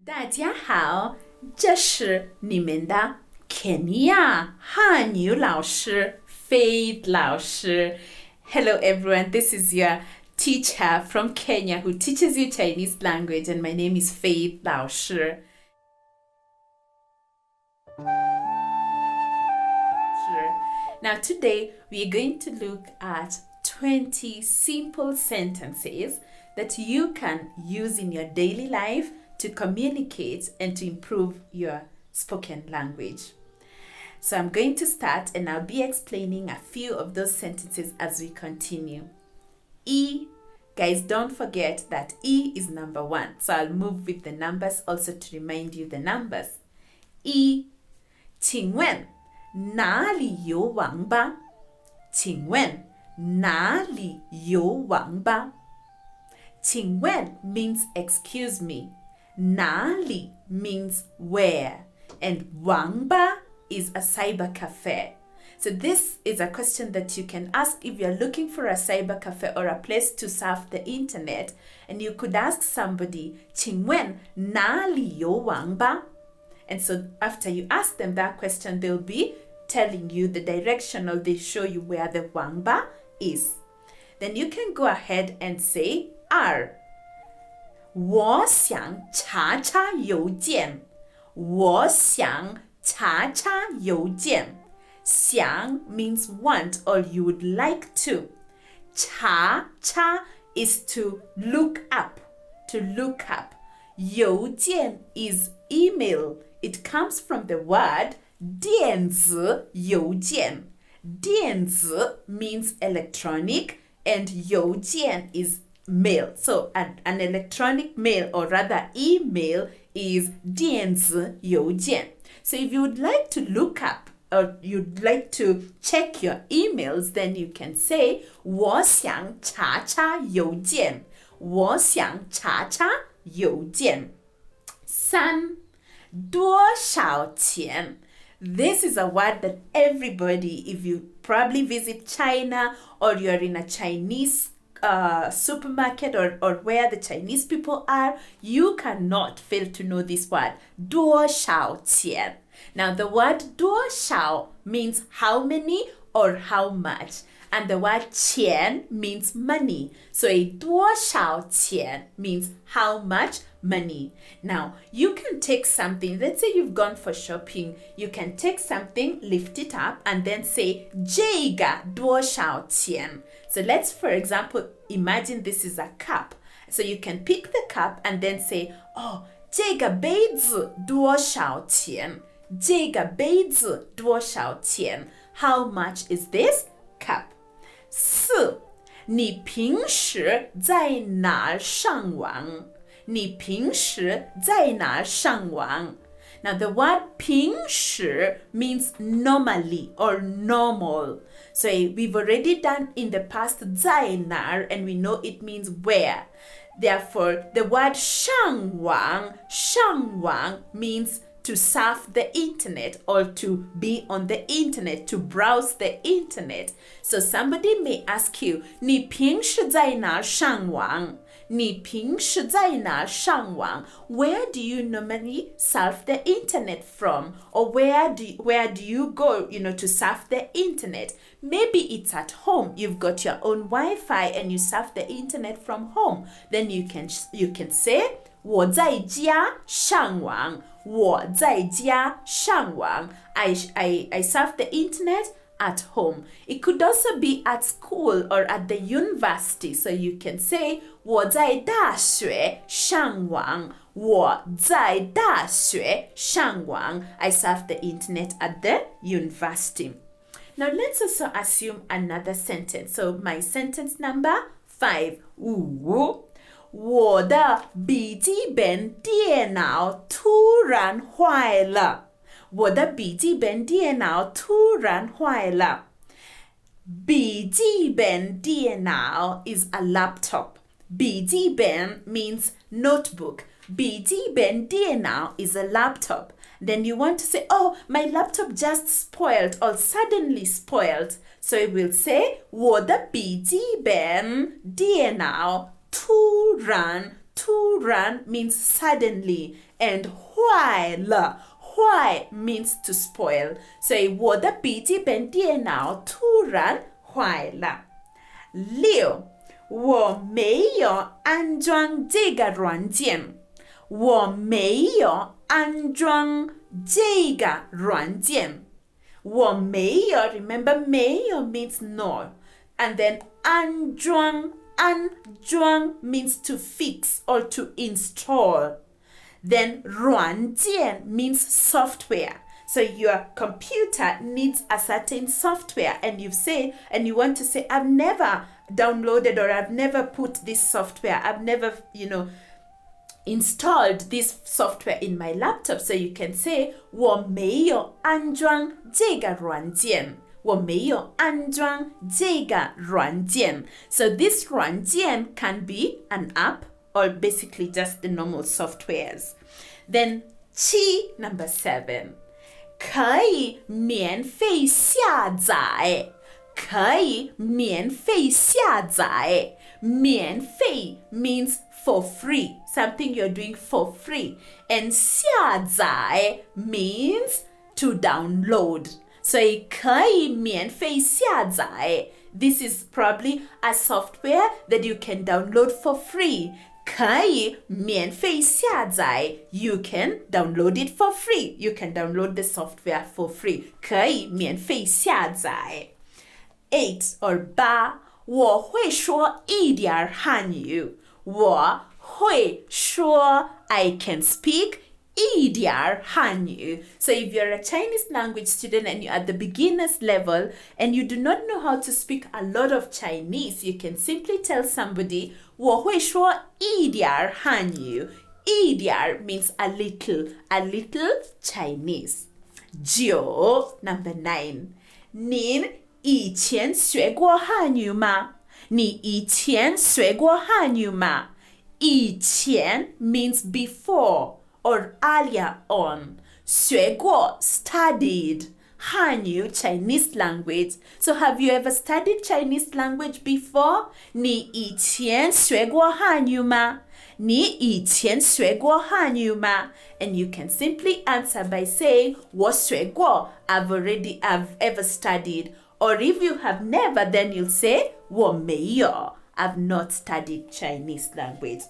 大家好，这是你们的肯尼亚汉语老师 Faith 老师。Hello everyone, this is your teacher from Kenya who teaches you Chinese language, and my name is Faith 老师。Now today we are going to look at 20 simple sentences that you can use in your daily life to communicate and to improve your spoken language. So I'm going to start and I'll be explaining a few of those sentences as we continue. E, guys, don't forget that E is number 1. So I'll move with the numbers also to remind you the numbers. E, 请问哪里有网吧？请问哪里有网吧？请问 means excuse me. 哪里 means where. And 网吧 is a cyber cafe. So this is a question that you can ask if you're looking for a cyber cafe or a place to surf the internet. And you could ask somebody, 请问哪里有网吧? And so after you ask them that question, they'll be telling you the direction, or they show you where the wangba is. Then you can go ahead and say R. 我想查查邮件。我想查查邮件。想 means want or you would like to. 查查 is to look up. To look up. 邮件 is email. It comes from the word 电子邮件. 电子 means electronic and 邮件 is mail. So an electronic mail, or rather email, is 电子邮件. So if you would like to look up or you'd like to check your emails, then you can say 我想查查邮件。我想查查邮件。3. 多少钱? This is a word that everybody, if you probably visit China or you're in a Chinese supermarket or where the Chinese people are, you cannot fail to know this word. 多少钱? Now the word 多少 means how many or how much. And the word 钱 means money. So a 多少钱 means how much money. Now, you can take something, let's say you've gone for shopping, you can take something, lift it up, and then say 这个多少钱? So let's, for example, imagine this is a cup. So you can pick the cup and then say, oh, 这个杯子多少钱? 这个杯子多少钱? How much is this cup? 4. 你平时在哪儿上网？你平时在哪儿上网？ Now the word 平时 means normally or normal. So we've already done in the past 在哪儿 and we know it means where. Therefore, the word 上网means to surf the internet or to be on the internet, to browse the internet. So somebody may ask you, 你平时在哪儿上网？你平时在哪儿上网? Where do you normally surf the internet from? Or where do you go, to surf the internet? Maybe it's at home. You've got your own Wi-Fi and you surf the internet from home. Then you can say 我在家上网。我在家上网. I surf the internet at home. It could also be at school or at the university. So you can say 我在大学上网。我在大学上网. I surf the internet at the university. Now let's also assume another sentence. So my sentence number 5. 我的笔记本电脑突然坏了。我的笔记本电脑突然坏了。笔记本电脑 is a laptop. 笔记本 means notebook. 笔记本电脑 is a laptop. Then you want to say, oh, my laptop just spoiled or suddenly spoiled. So it will say, 我的笔记本电脑突然突然 means suddenly, and 坏了 坏 means to spoil. 所以我的笔记本电脑突然坏了。6. 我没有安装这个软件。我没有安装这个软件。我没有 remember 没有 means no. And then 安装 means to fix or to install. Then 软件 means software. So your computer needs a certain software, and you want to say, I've never downloaded or I've never put this software. I've never, installed this software in my laptop. So you can say 我没有安装这个软件。我没有安装这个软件。So this 软件 can be an app or basically just the normal softwares. Then number 7. 可以免费下载。可以免费下载。免费 means for free, something you're doing for free. And 下载 means to download. So 可以免费下载. This is probably a software that you can download for free. 可以免费下载. You can download it for free. You can download the software for free. 可以免费下载. 8 or 8. 我会说一点汉语。我会说 I can speak 一点汉语. So if you're a Chinese language student and you're at the beginner's level and you do not know how to speak a lot of Chinese, you can simply tell somebody 我会说一点汉语. 一点 means a little Chinese. 9 number 9. 您以前学过汉语吗？你以前学过汉语吗？以前 means before or earlier on. 学过 studied. 汉语 Chinese language. So have you ever studied Chinese language before? 你以前学过汉语吗？你以前学过汉语吗？ And you can simply answer by saying 我学过 I've ever studied. Or if you have never, then you'll say 我没有 I've not studied Chinese language.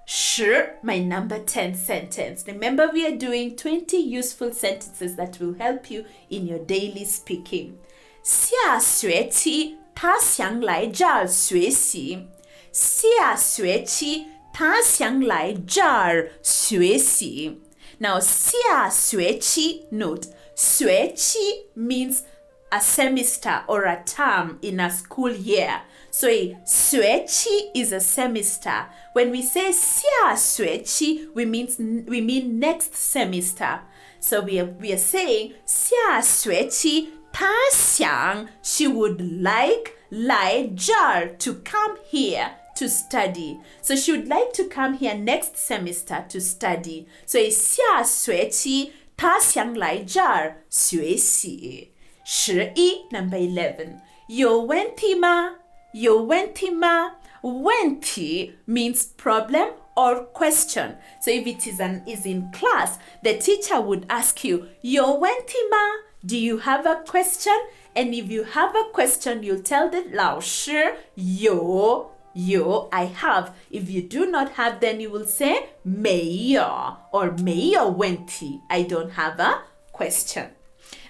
10, my number 10 sentence. Remember, we are doing 20 useful sentences that will help you in your daily speaking. 下学期他想来这儿学习。下学期他想来这儿学习。Now, 下学期, note, 学期 means a semester or a term in a school year. So 学期 is a semester. When we say 下学期, we mean next semester. So we are saying 下学期她想 she would like 来这儿 to come here to study. So she would like to come here next semester to study. So 下学期她想来这儿学习。11 number 11. 有问题吗？有问题吗？问题 means problem or question. So if it is in class, the teacher would ask you, 有问题吗? Do you have a question? And if you have a question, you'll tell the 老师有 I have. If you do not have, then you will say 没有 or 没有问题. I don't have a question.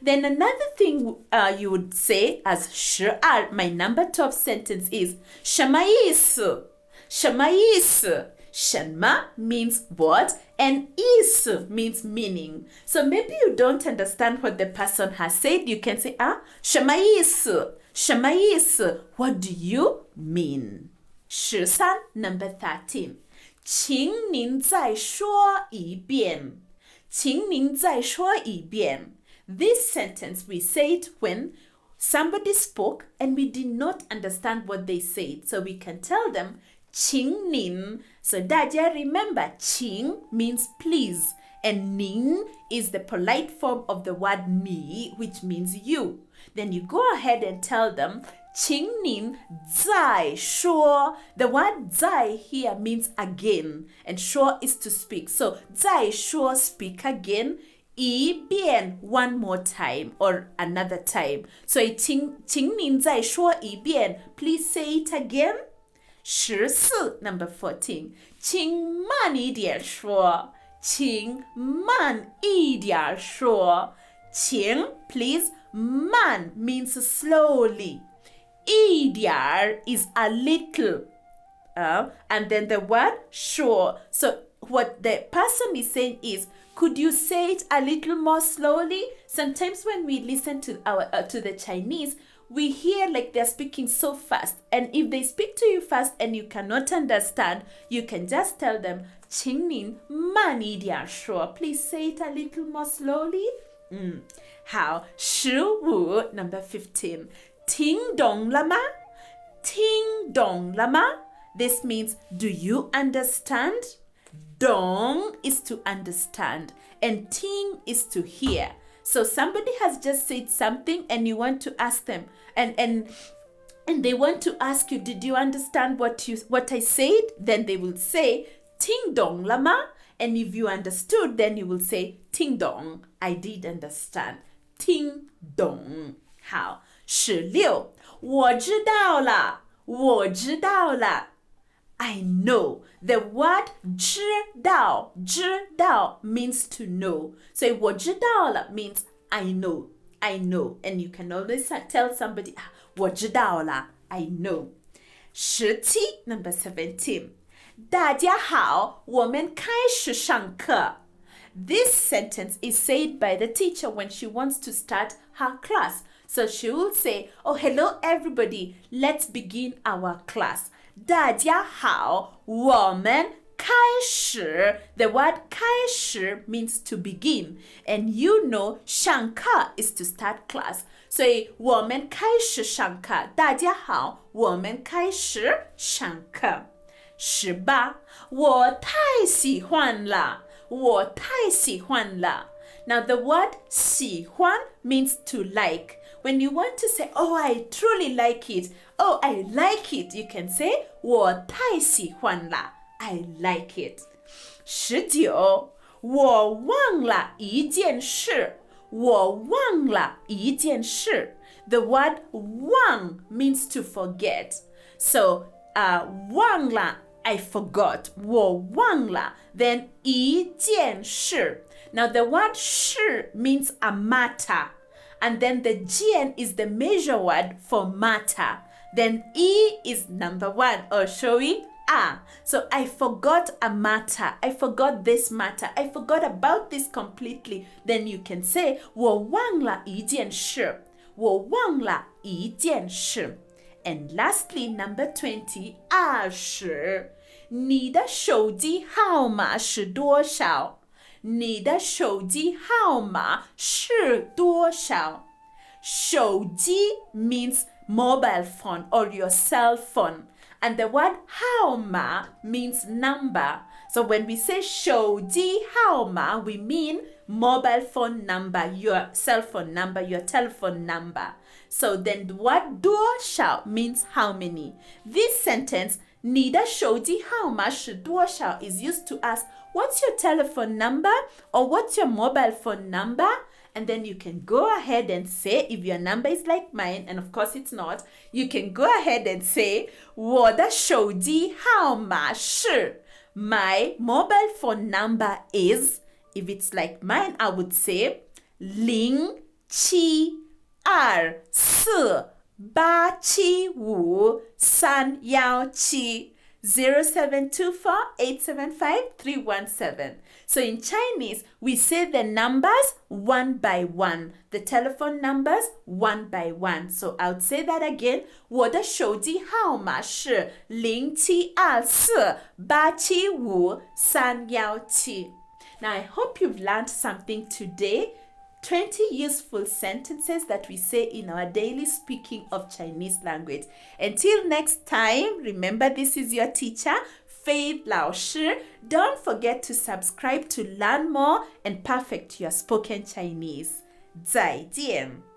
Then another thing you would say as 12, my number 12 sentence is 什么意思？什么意思？什么 means what and 意思 means meaning. So maybe you don't understand what the person has said. You can say 什么意思？什么意思？ What do you mean? 13 number 13. 请您再说一遍。请您再说一遍。This sentence, we say it when somebody spoke and we did not understand what they said. So we can tell them, 请您. So 大家 remember, 请 means please And ning is the polite form of the word ni, which means you. Then you go ahead and tell them, 请您再说. The word 再 here means again, and 说 is to speak. So 再说, speak again. 一遍, one more time or another time. So 请您再说一遍, please say it again. 14, number 14. 请慢一点说. 请慢一点说. 请, please. 慢 means slowly. 一点 is a little. And then the word 说. So what the person is saying is, could you say it a little more slowly? Sometimes when we listen to to the Chinese, we hear like they're speaking so fast. And if they speak to you fast and you cannot understand, you can just tell them, 请您慢一点说. Please say it a little more slowly. 好，15 number 15. 听懂了吗？听懂了吗？ This means, do you understand? 懂 is to understand, and 听 is to hear. So somebody has just said something and you want to ask them, and they want to ask you, did you understand what I said? Then they will say, 听懂了吗? And if you understood, then you will say, 听懂, I did understand. 听懂. 好，16，我知道了，我知道了。I know. The word 知道means to know. So 我知道了 means I know. And you can always tell somebody, 我知道了 I know. 17, number 17. 大家好，我们开始上课。This sentence is said by the teacher when she wants to start her class. So she will say, oh, hello everybody, let's begin our class. 大家好，我们开始. The word 开始 means to begin. And you know, 上课 is to start class. So 我们开始上课。大家好，我们开始上课。18，我太喜欢了，我太喜欢了。Now the word 喜欢 means to like. When you want to say, oh, I truly like it. Oh, I like it. You can say, 我太喜欢了. I like it. 19, 我忘了一件事。我忘了一件事. The word 忘 means to forget. So, 忘了, I forgot. 我忘了. Then 一件事. Now the word 事 means a matter. And then the jian is the measure word for matter. Then E is number 1 or showing a. So I forgot a matter. I forgot this matter. I forgot about this completely. Then you can say 我忘了一件事。我忘了一件事。And lastly, number 20, 20. 你的手机号码是多少？你的手机号码是多少？手机 means mobile phone or your cell phone. And the word 号码 means number. So when we say 手机号码, we mean mobile phone number, your cell phone number, your telephone number. So then the word 多少 means how many. This sentence, 你的手机号码是多少 is used to ask, what's your telephone number or what's your mobile phone number? And then you can go ahead and say, if your number is like mine, and of course it's not, you can go ahead and say, 我的手机号码是, my mobile phone number is, if it's like mine, I would say, 0724875317 0724875317. So in Chinese, we say the numbers one by one, the telephone numbers one by one. So I'll say that again. 我的手机号码是0724875317. Now I hope you've learned something today. 20 useful sentences that we say in our daily speaking of Chinese language. Until next time, remember this is your teacher, Faith 老师. Don't forget to subscribe to learn more and perfect your spoken Chinese. 再见.